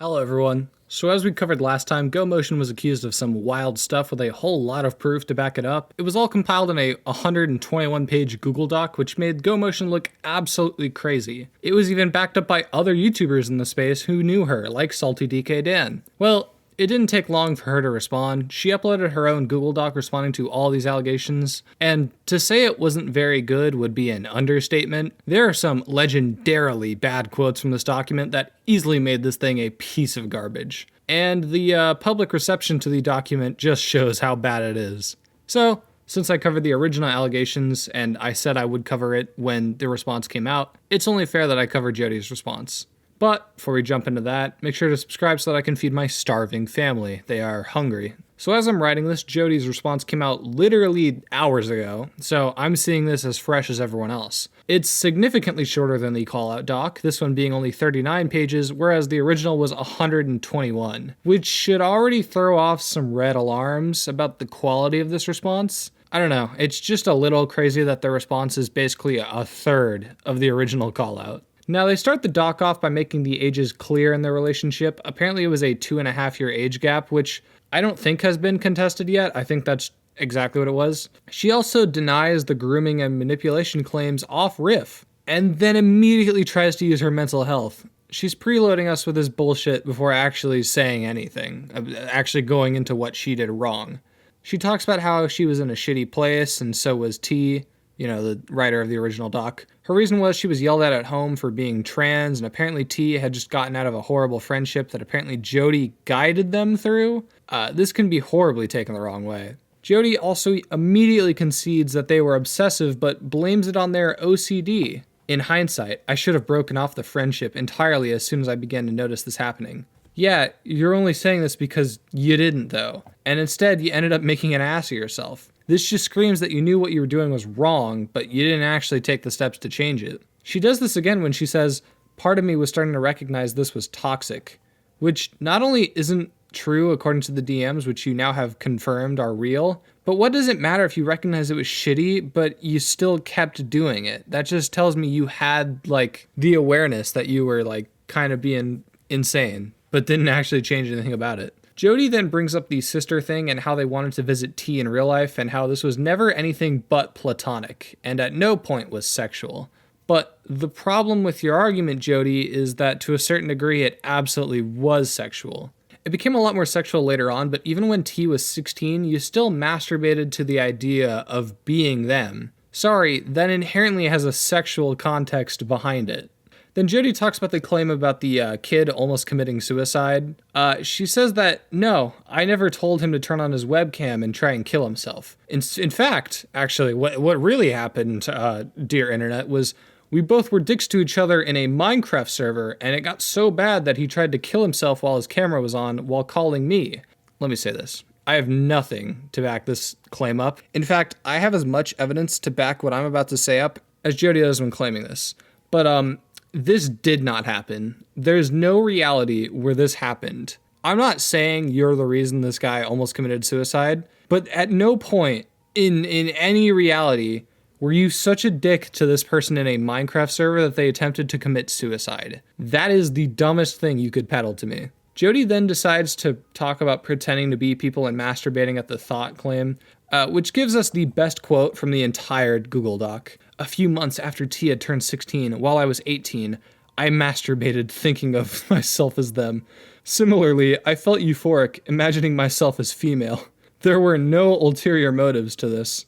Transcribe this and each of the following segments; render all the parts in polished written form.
Hello everyone. So as we covered last time, Gomotion was accused of some wild stuff with a whole lot of proof to back it up. It was all compiled in a 121-page Google Doc, which made Gomotion look absolutely crazy. It was even backed up by other YouTubers in the space who knew her, like Salty DK Dan. Well, it didn't take long for her to respond. She uploaded her own Google Doc responding to all these allegations, and to say it wasn't very good would be an understatement. There are some legendarily bad quotes from this document that easily made this thing a piece of garbage. And the public reception to the document just shows how bad it is. So, since I covered the original allegations and I said I would cover it when the response came out, it's only fair that I cover Jody's response. But before we jump into that, make sure to subscribe so that I can feed my starving family. They are hungry. So as I'm writing this, Jody's response came out literally hours ago, so I'm seeing this as fresh as everyone else. It's significantly shorter than the call-out doc, this one being only 39 pages, whereas the original was 121, which should already throw off some red alarms about the quality of this response. I don't know, it's just a little crazy that the response is basically a third of the original call-out. Now, they start the doc off by making the ages clear in their relationship. Apparently, it was a 2.5-year age gap, which I don't think has been contested yet. I think that's exactly what it was. She also denies the grooming and manipulation claims off riff, and then immediately tries to use her mental health. She's preloading us with this bullshit before actually saying anything, actually going into what she did wrong. She talks about how she was in a shitty place, and so was T, the writer of the original doc. Her reason was she was yelled at home for being trans, and apparently T had just gotten out of a horrible friendship that apparently Jody guided them through. This can be horribly taken the wrong way. Jody also immediately concedes that they were obsessive, but blames it on their OCD. In hindsight, I should have broken off the friendship entirely as soon as I began to notice this happening. Yeah, you're only saying this because you didn't though, and instead you ended up making an ass of yourself. This just screams that you knew what you were doing was wrong, but you didn't actually take the steps to change it. She does this again when she says, "Part of me was starting to recognize this was toxic," which not only isn't true according to the DMs, which you now have confirmed are real, but what does it matter if you recognize it was shitty, but you still kept doing it? That just tells me you had, the awareness that you were, kind of being insane, but didn't actually change anything about it. Jody then brings up the sister thing and how they wanted to visit T in real life and how this was never anything but platonic and at no point was sexual. But the problem with your argument, Jody, is that to a certain degree it absolutely was sexual. It became a lot more sexual later on, but even when T was 16, you still masturbated to the idea of being them. Sorry, that inherently has a sexual context behind it. Then Jody talks about the claim about the kid almost committing suicide. She says that, no, I never told him to turn on his webcam and try and kill himself. In fact, actually, what really happened, dear internet, was we both were dicks to each other in a Minecraft server, and it got so bad that he tried to kill himself while his camera was on while calling me. Let me say this. I have nothing to back this claim up. In fact, I have as much evidence to back what I'm about to say up as Jody does when claiming this. But, this did not happen. There's no reality where this happened. I'm not saying you're the reason this guy almost committed suicide, but at no point in any reality were you such a dick to this person in a Minecraft server that they attempted to commit suicide. That is the dumbest thing you could peddle to me. Jody then decides to talk about pretending to be people and masturbating at the thought claim, which gives us the best quote from the entire Google Doc. "A few months after T had turned 16, while I was 18, I masturbated thinking of myself as them. Similarly, I felt euphoric, imagining myself as female. There were no ulterior motives to this."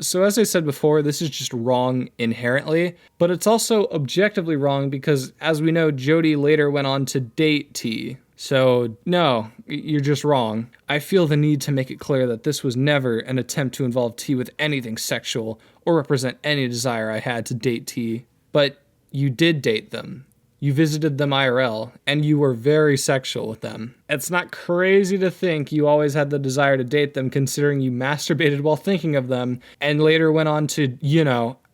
So as I said before, this is just wrong inherently, but it's also objectively wrong because, as we know, Jody later went on to date T. So, no, you're just wrong. I feel the need to make it clear that this was never an attempt to involve T with anything sexual or represent any desire I had to date T. But you did date them. You visited them IRL, and you were very sexual with them. It's not crazy to think you always had the desire to date them considering you masturbated while thinking of them and later went on to,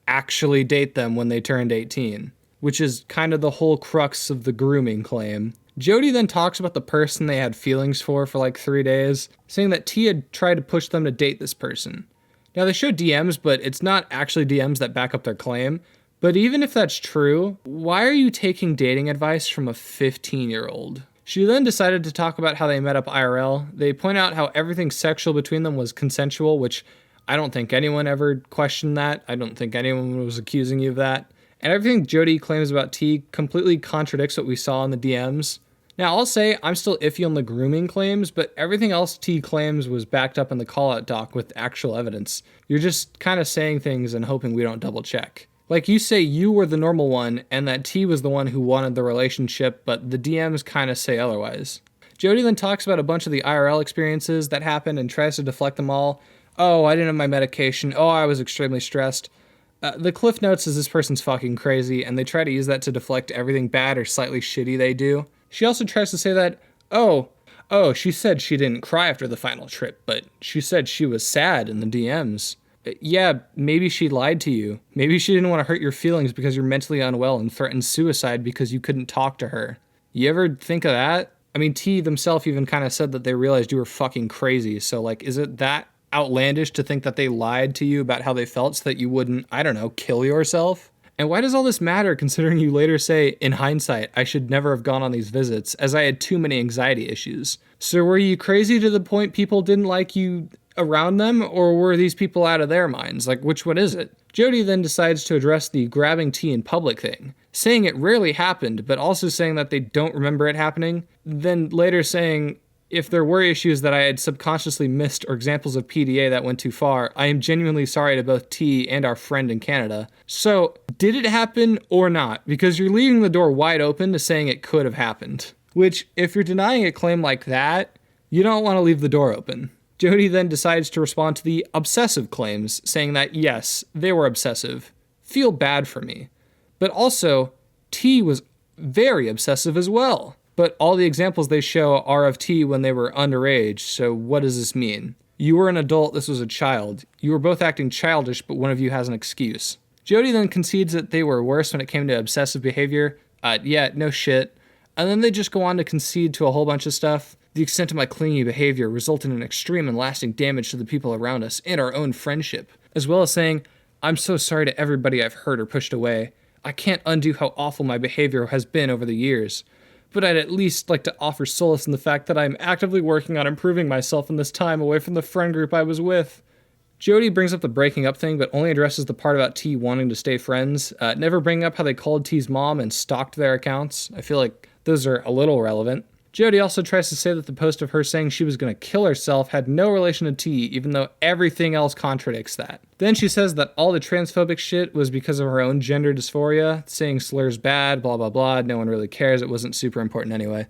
actually date them when they turned 18, which is kind of the whole crux of the grooming claim. Jody then talks about the person they had feelings for 3 days, saying that T had tried to push them to date this person. Now, they show DMs, but it's not actually DMs that back up their claim. But even if that's true, why are you taking dating advice from a 15-year-old? She then decided to talk about how they met up IRL. They point out how everything sexual between them was consensual, which I don't think anyone ever questioned that. I don't think anyone was accusing you of that. And everything Jody claims about T completely contradicts what we saw in the DMs. Now, I'll say I'm still iffy on the grooming claims, but everything else T claims was backed up in the call-out doc with actual evidence. You're just kind of saying things and hoping we don't double check. Like, you say you were the normal one and that T was the one who wanted the relationship, but the DMs kind of say otherwise. Jody then talks about a bunch of the IRL experiences that happened and tries to deflect them all. Oh, I didn't have my medication. Oh, I was extremely stressed. The cliff notes is this person's fucking crazy, and they try to use that to deflect everything bad or slightly shitty they do. She also tries to say that, she said she didn't cry after the final trip, but she said she was sad in the DMs. Yeah, maybe she lied to you. Maybe she didn't want to hurt your feelings because you're mentally unwell and threatened suicide because you couldn't talk to her. You ever think of that? I mean, T themselves even kind of said that they realized you were fucking crazy, so like, is it that outlandish to think that they lied to you about how they felt so that you wouldn't, I don't know, kill yourself? And why does all this matter considering you later say, in hindsight, I should never have gone on these visits as I had too many anxiety issues? So were you crazy to the point people didn't like you around them, or were these people out of their minds? Like, which one is it? Jody then decides to address the grabbing T in public thing, saying it rarely happened, but also saying that they don't remember it happening, then later saying, if there were issues that I had subconsciously missed or examples of PDA that went too far, I am genuinely sorry to both T and our friend in Canada. So, did it happen or not? Because you're leaving the door wide open to saying it could have happened. Which, if you're denying a claim like that, you don't want to leave the door open. Jody then decides to respond to the obsessive claims, saying that yes, they were obsessive. Feel bad for me. But also, T was very obsessive as well. But all the examples they show are of T when they were underage, so what does this mean? You were an adult, this was a child. You were both acting childish, but one of you has an excuse. Jody then concedes that they were worse when it came to obsessive behavior. Yeah, no shit. And then they just go on to concede to a whole bunch of stuff. The extent of my clingy behavior resulted in extreme and lasting damage to the people around us and our own friendship. As well as saying, I'm so sorry to everybody I've hurt or pushed away. I can't undo how awful my behavior has been over the years. But I'd at least like to offer solace in the fact that I'm actively working on improving myself in this time away from the friend group I was with. Jody brings up the breaking up thing, but only addresses the part about T wanting to stay friends, never bringing up how they called T's mom and stalked their accounts. I feel like those are a little relevant. Jody also tries to say that the post of her saying she was going to kill herself had no relation to T, even though everything else contradicts that. Then she says that all the transphobic shit was because of her own gender dysphoria, saying slurs bad, blah blah blah, no one really cares, it wasn't super important anyway.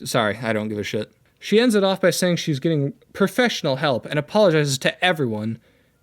Sorry, I don't give a shit. She ends it off by saying she's getting professional help and apologizes to everyone,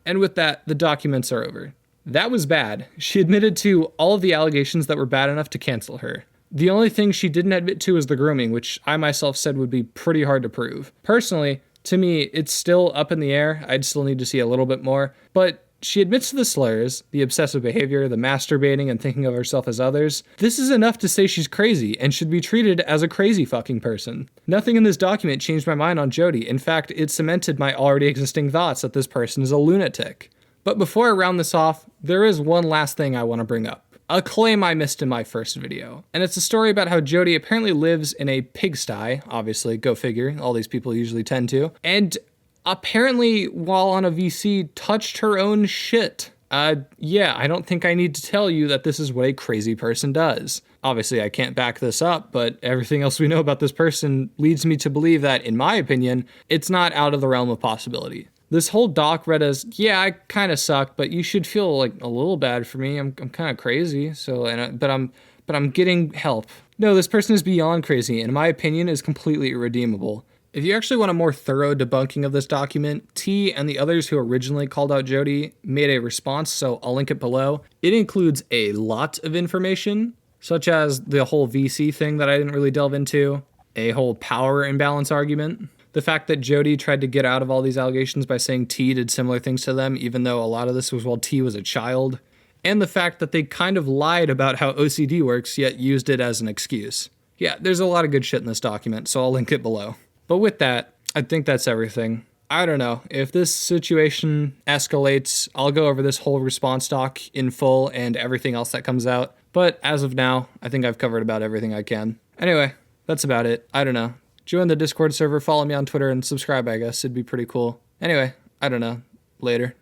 and with that, the documents are over. That was bad. She admitted to all of the allegations that were bad enough to cancel her. The only thing she didn't admit to is the grooming, which I myself said would be pretty hard to prove. Personally, to me, it's still up in the air. I'd still need to see a little bit more. But she admits to the slurs, the obsessive behavior, the masturbating and thinking of herself as others. This is enough to say she's crazy and should be treated as a crazy fucking person. Nothing in this document changed my mind on Jody. In fact, it cemented my already existing thoughts that this person is a lunatic. But before I round this off, there is one last thing I want to bring up. A claim I missed in my first video. And it's a story about how Jody apparently lives in a pigsty, obviously, go figure, all these people usually tend to, and apparently, while on a VC, touched her own shit. Yeah, I don't think I need to tell you that this is what a crazy person does. Obviously, I can't back this up, but everything else we know about this person leads me to believe that, in my opinion, it's not out of the realm of possibility. This whole doc read as, yeah, I kind of suck, but you should feel like a little bad for me. I'm kind of crazy, but I'm getting help. No, this person is beyond crazy, and in my opinion, is completely irredeemable. If you actually want a more thorough debunking of this document, T and the others who originally called out Jody made a response, so I'll link it below. It includes a lot of information, such as the whole VC thing that I didn't really delve into, a whole power imbalance argument, the fact that Jody tried to get out of all these allegations by saying T did similar things to them, even though a lot of this was while T was a child, and the fact that they kind of lied about how OCD works, yet used it as an excuse. Yeah, there's a lot of good shit in this document, so I'll link it below. But with that, I think that's everything. I don't know, if this situation escalates, I'll go over this whole response doc in full and everything else that comes out. But as of now, I think I've covered about everything I can. Anyway, That's about it. I don't know. Join the Discord server, follow me on Twitter, and subscribe, I guess. It'd be pretty cool. Anyway, I don't know. Later.